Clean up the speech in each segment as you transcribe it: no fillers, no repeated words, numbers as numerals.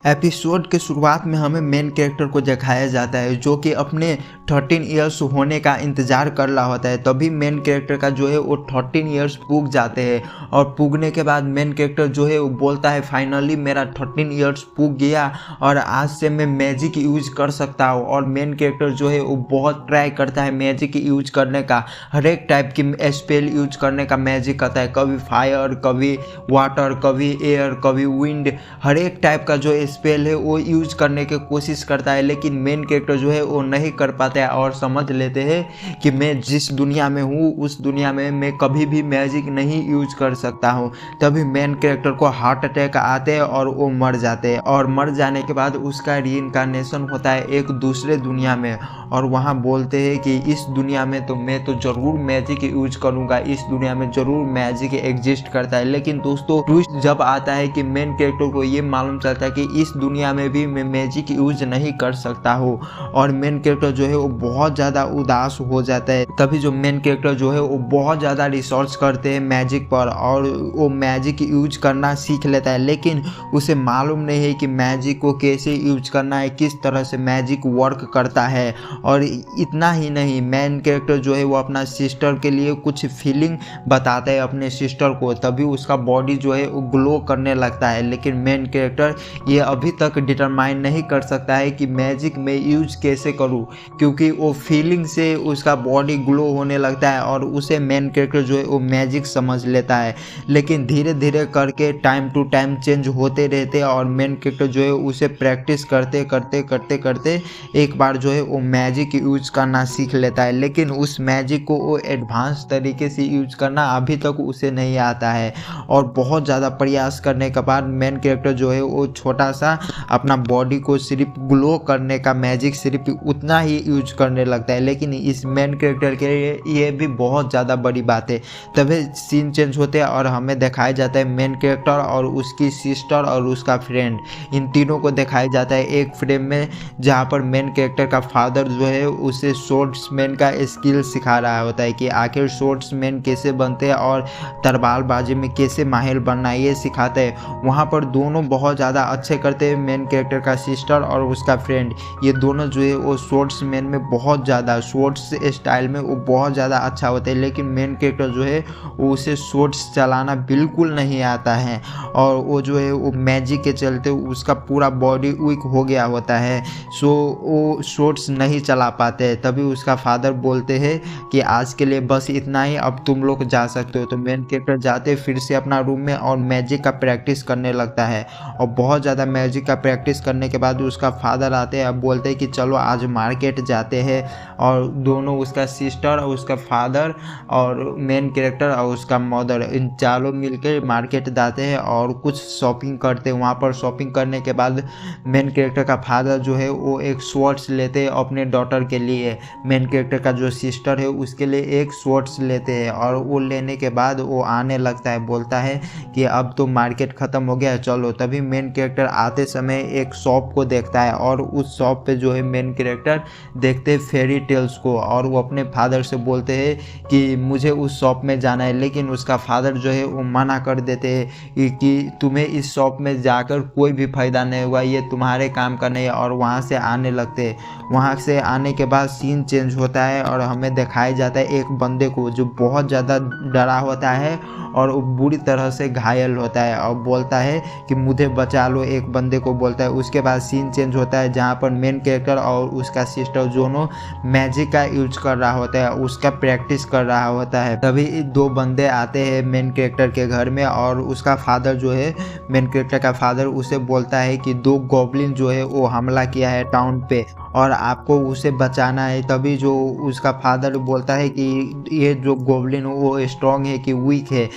Episode के शुरुआत में हमें मेन कैरेक्टर को दिखाया जाता है जो कि अपने 13 इयर्स होने का इंतज़ार कर रहा होता है। तभी मेन कैरेक्टर का जो है वो 13 इयर्स पूग जाते हैं और पूगने के बाद मेन कैरेक्टर जो है वो बोलता है फाइनली मेरा 13 इयर्स पूग गया और आज से मैं मैजिक यूज कर सकता हूँ। और मेन कैरेक्टर जो है वो बहुत ट्राई करता है मैजिक यूज करने का, हर एक टाइप की स्पेल यूज करने का मैजिक करता है, कभी फायर, कभी वाटर, कभी एयर, कभी विंड, हर एक टाइप का जो स्पेल है वो यूज करने की कोशिश करता है। लेकिन मेन कैरेक्टर जो है वो नहीं कर पाता है और समझ लेते हैं कि मैं जिस दुनिया में हूँ उस दुनिया में मैं कभी भी मैजिक नहीं यूज कर सकता हूँ। तभी मेन कैरेक्टर को हार्ट अटैक आते हैं और वो मर जाते हैं और मर जाने के बाद उसका रीइंकार्नेशन होता है एक दूसरे दुनिया में और वहाँ बोलते हैं कि इस दुनिया में तो मैं तो ज़रूर मैजिक यूज करूँगा, इस दुनिया में ज़रूर मैजिक एग्जिस्ट करता है। लेकिन दोस्तों ट्विस्ट जब आता है कि मेन कैरेक्टर को ये मालूम चलता है कि इस दुनिया में भी मैं मैजिक यूज नहीं कर सकता हूँ और मेन कैरेक्टर जो है वो बहुत ज़्यादा उदास हो जाता है। तभी जो मेन कैरेक्टर जो है वो बहुत ज़्यादा रिसर्च करते हैं मैजिक पर और वो मैजिक यूज करना सीख लेता है। लेकिन उसे मालूम नहीं है कि मैजिक को कैसे यूज करना है, किस तरह से मैजिक वर्क करता है। और इतना ही नहीं, मेन कैरेक्टर जो है वो अपना सिस्टर के लिए कुछ फीलिंग बताता है अपने सिस्टर को, तभी उसका बॉडी जो है वो ग्लो करने लगता है। लेकिन मेन कैरेक्टर ये अभी तक डिटरमाइन नहीं कर सकता है कि मैजिक में यूज कैसे करूं, क्योंकि वो फीलिंग से उसका बॉडी ग्लो होने लगता है और उसे मेन कैरेक्टर जो है वो मैजिक समझ लेता है। लेकिन धीरे धीरे करके टाइम टू टाइम चेंज होते रहते हैं और मेन कैरेक्टर जो है उसे प्रैक्टिस करते करते करते करते एक बार जो है वो मैजिक यूज करना सीख लेता है। लेकिन उस मैजिक को वो एडवांस तरीके से यूज करना अभी तक उसे नहीं आता है और बहुत ज़्यादा प्रयास करने के बाद मेन कैरेक्टर जो है वो छोटा सा अपना बॉडी को सिर्फ ग्लो करने का मैजिक सिर्फ उतना ही यूज करने लगता है। लेकिन इस मेन कैरेक्टर के लिए ये भी बहुत ज़्यादा बड़ी बात है। तभी सीन चेंज होते हैं और हमें दिखाया जाता है मेन कैरेक्टर और उसकी सिस्टर और उसका फ्रेंड, इन तीनों को दिखाया जाता है एक फ्रेम में, जहाँ पर मेन कैरेक्टर का फादर जो है उसे स्वॉर्ड्समैन का स्किल सिखा रहा होता है कि आखिर स्वॉर्ड्समैन कैसे बनते हैं और तलवारबाजी में कैसे माहिर बनना ये सिखाते हैं। वहाँ पर दोनों बहुत ज़्यादा अच्छे करते हैं, मेन कैरेक्टर का सिस्टर और उसका फ्रेंड, ये दोनों जो है वो स्वॉर्ड्समैन में बहुत ज़्यादा स्वॉर्ड्स स्टाइल में वो बहुत ज़्यादा अच्छा होता है। लेकिन मेन कैरेक्टर जो है वो उसे स्वॉर्ड्स चलाना बिल्कुल नहीं आता है और वो जो है वो मैजिक के चलते उसका पूरा बॉडी वीक हो गया होता है, सो वो स्वॉर्ड्स नहीं चला पाते हैं। तभी उसका फादर बोलते हैं कि आज के लिए बस इतना ही, अब तुम लोग जा सकते हो। तो मेन कैरेक्टर जाते फिर से अपना रूम में और मैजिक का प्रैक्टिस करने लगता है और बहुत ज़्यादा मैजिक का प्रैक्टिस करने के बाद उसका फादर आते हैं, अब बोलते हैं कि चलो आज मार्केट जाते हैं। और दोनों, उसका सिस्टर और उसका फादर और मेन कैरेक्टर और उसका मदर, इन चारों मिलकर मार्केट जाते हैं और कुछ शॉपिंग करते हैं। वहाँ पर शॉपिंग करने के बाद मेन कैरेक्टर का फादर जो है वो एक स्वॉर्ड्स लेते हैं अपने डॉटर के लिए, मेन कैरेक्टर का जो सिस्टर है उसके लिए एक स्वॉर्ड्स लेते हैं और वो लेने के बाद वो आने लगता है, बोलता है कि अब तो मार्केट ख़त्म हो गया है चलो। तभी मेन कैरेक्टर आते समय एक शॉप को देखता है और उस शॉप पे जो है मेन कैरेक्टर देखते हैं फेरी टेल्स को और वो अपने फादर से बोलते हैं कि मुझे उस शॉप में जाना है। लेकिन उसका फादर जो है वो मना कर देते हैं कि तुम्हें इस शॉप में जाकर कोई भी फ़ायदा नहीं होगा, ये तुम्हारे काम का नहीं है, और वहाँ से आने लगते हैं। वहाँ से आने के बाद सीन चेंज होता है और हमें दिखाया जाता है एक बंदे को जो बहुत ज़्यादा डरा होता है और वो बुरी तरह से घायल होता है और बोलता है कि मुझे बचा लो, एक बंदे को बोलता है। उसके बाद सीन चेंज होता है जहाँ पर मेन कैरेक्टर और उसका सिस्टर दोनों मैजिक का यूज कर रहा होता है, उसका प्रैक्टिस कर रहा होता है। तभी दो बंदे आते हैं मेन कैरेक्टर के घर में और उसका फादर जो है, मेन कैरेक्टर का फादर उसे बोलता है कि 2 गॉब्लिन जो है वो हमला किया है टाउन पे और आपको उसे बचाना है। तभी जो उसका फादर बोलता है कि ये जो गॉब्लिन वो स्ट्रॉन्ग है कि वीक है।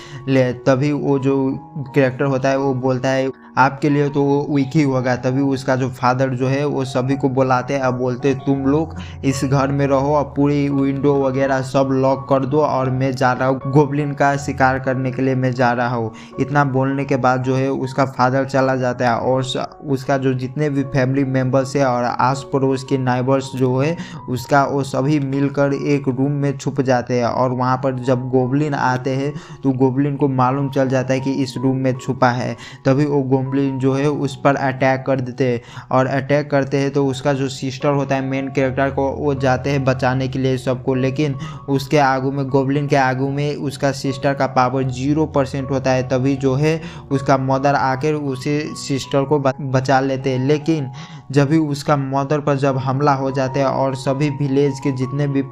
तभी वो जो कैरेक्टर होता है वो बोलता है आपके लिए तो वो वीक ही होगा। तभी उसका जो फादर जो है वो सभी को बुलाते हैं, अब बोलते तुम लोग इस घर में रहो और पूरी विंडो वगैरह सब लॉक कर दो और मैं जा रहा हूँ, गोब्लिन का शिकार करने के लिए मैं जा रहा हूँ। इतना बोलने के बाद जो है उसका फादर चला जाता है और उसका जो जितने भी फैमिली मेम्बर्स है और आस पड़ोस के नाइबर्स जो है उसका, वो सभी मिलकर एक रूम में छुप जाते हैं। और वहाँ पर जब गोब्लिन आते हैं तो गोब्लिन को मालूम चल जाता है कि इस रूम में छुपा है। तभी वो गोब्लिन जो है उस पर अटैक कर देते हैं और अटैक करते हैं तो उसका जो सिस्टर होता है मेन कैरेक्टर को, वो जाते हैं बचाने के लिए सबको, लेकिन उसके आगू में गोब्लिन के आगू में उसका सिस्टर का पावर 0% होता है। तभी जो है उसका मदर आकर उसे सिस्टर को बचा लेते हैं। लेकिन जब भी उसका मदर पर जब हमला हो जाता है और सभी विलेज के जितने भी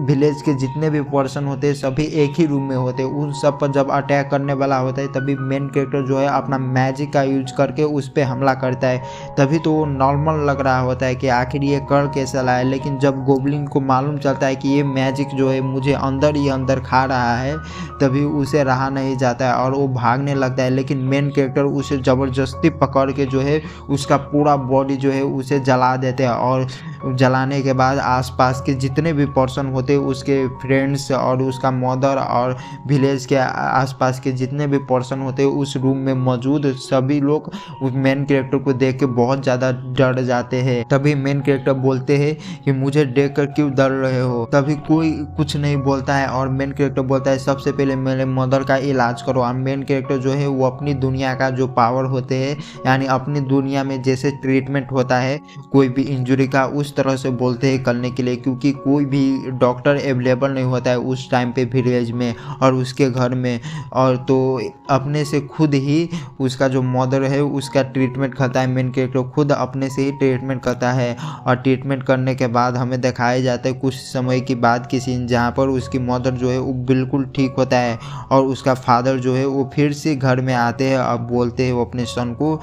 विलेज के जितने भी पर्सन होते हैं सभी एक ही रूम में होते हैं, उन सब पर जब अटैक करने वाला होता है तभी मेन कैरेक्टर जो है अपना मैजिक का यूज करके उस पर हमला करता है। तभी तो वो नॉर्मल लग रहा होता है कि आखिर ये कर कैसा लाया, लेकिन जब गोब्लिन को मालूम चलता है कि ये मैजिक जो है मुझे अंदर ही अंदर खा रहा है, तभी उसे रहा नहीं जाता है और वो भागने लगता है। लेकिन मेन कैरेक्टर उसे ज़बरदस्ती पकड़ के जो है उसका पूरा बॉडी जो है उसे जला देते हैं और जलाने के बाद आसपास के जितने भी पर्सन होते हैं उसके फ्रेंड्स और उसका मदर और विलेज के आसपास के जितने भी पर्सन होते हैं उस रूम में मौजूद सभी लोग उस मेन कैरेक्टर को देख के बहुत ज़्यादा डर जाते हैं। तभी मेन कैरेक्टर बोलते हैं कि मुझे देख कर क्यों डर रहे हो। तभी कोई कुछ नहीं बोलता है और मेन कैरेक्टर बोलता है सबसे पहले मेरे मदर का इलाज करो। और मेन कैरेक्टर जो है वो अपनी दुनिया का जो पावर होते हैं यानी अपनी दुनिया में जैसे ट्रीटमेंट होता है कोई भी इंजरी का, उस तरह से बोलते हैं करने के लिए, क्योंकि कोई भी डॉक्टर अवेलेबल नहीं होता है उस टाइम पे विलेज में और उसके घर में। और तो अपने से खुद ही उसका जो मदर है उसका ट्रीटमेंट करता है। मेन कैरेक्टर खुद अपने से ही ट्रीटमेंट करता है और ट्रीटमेंट करने के बाद हमें दिखाया जाता है कुछ समय के बाद की सीन जहाँ पर उसकी मदर जो है वो बिल्कुल ठीक होता है और उसका फादर जो है वो फिर से घर में आते हैं। अब बोलते हैं वो अपने सन को,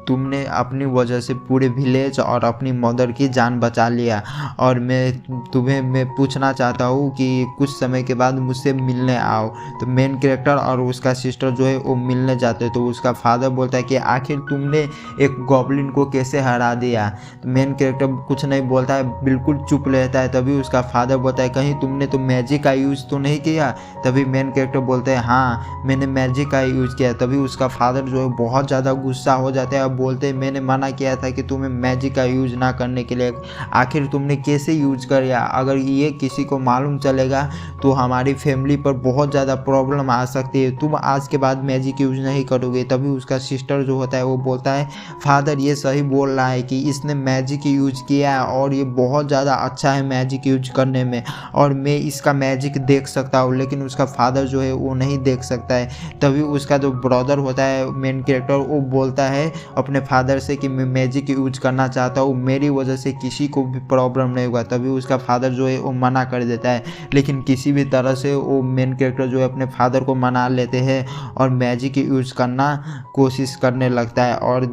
तुमने अपनी वजह से पूरे विलेज और अपनी मदर की जान बचा लिया और मैं पूछना चाहता हूँ कि कुछ समय के बाद मुझसे मिलने आओ। तो मेन कैरेक्टर और उसका सिस्टर जो है वो मिलने जाते हैं। तो उसका फादर बोलता है कि आखिर तुमने एक गॉब्लिन को कैसे हरा दिया। तो मेन कैरेक्टर कुछ नहीं बोलता है, बिल्कुल चुप रहता है। तभी उसका फादर बोलता है कहीं तुमने तो मैजिक का यूज़ तो नहीं किया। तभी मेन कैरेक्टर बोलते हैं हाँ मैंने मैजिक का यूज़ किया। तभी उसका फादर जो है बहुत ज़्यादा गुस्सा हो जाता है, बोलते मैंने मना किया था कि तुम्हें मैजिक का यूज ना करने के लिए, आखिर तुमने कैसे यूज किया। अगर ये किसी को मालूम चलेगा तो हमारी फैमिली पर बहुत ज़्यादा प्रॉब्लम आ सकती है, तुम आज के बाद मैजिक यूज नहीं करोगे। तभी उसका सिस्टर जो होता है वो बोलता है फादर ये सही बोल रहा है कि इसने मैजिक यूज किया है और ये बहुत ज़्यादा अच्छा है मैजिक यूज करने में और मैं इसका मैजिक देख सकता हूँ। लेकिन उसका फादर जो है वो नहीं देख सकता है। तभी उसका जो ब्रदर होता है मेन कैरेक्टर वो बोलता है अपने फादर से कि मैं मैजिक यूज करना चाहता हूँ, मेरी वजह से किसी को भी प्रॉब्लम नहीं होगा। तभी उसका फादर जो है वो मना कर देता है, लेकिन किसी भी तरह से वो मेन कैरेक्टर जो है अपने फादर को मना लेते हैं और मैजिक यूज करना कोशिश करने लगता है और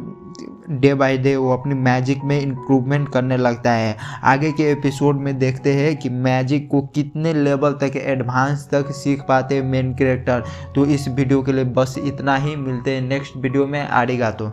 डे बाय डे वो अपनी मैजिक में इम्प्रूवमेंट करने लगता है। आगे के एपिसोड में देखते हैं कि मैजिक को कितने लेवल तक एडवांस तक सीख पाते हैं मेन कैरेक्टर। तो इस वीडियो के लिए बस इतना ही, मिलते हैं नेक्स्ट वीडियो में। आरिगातो।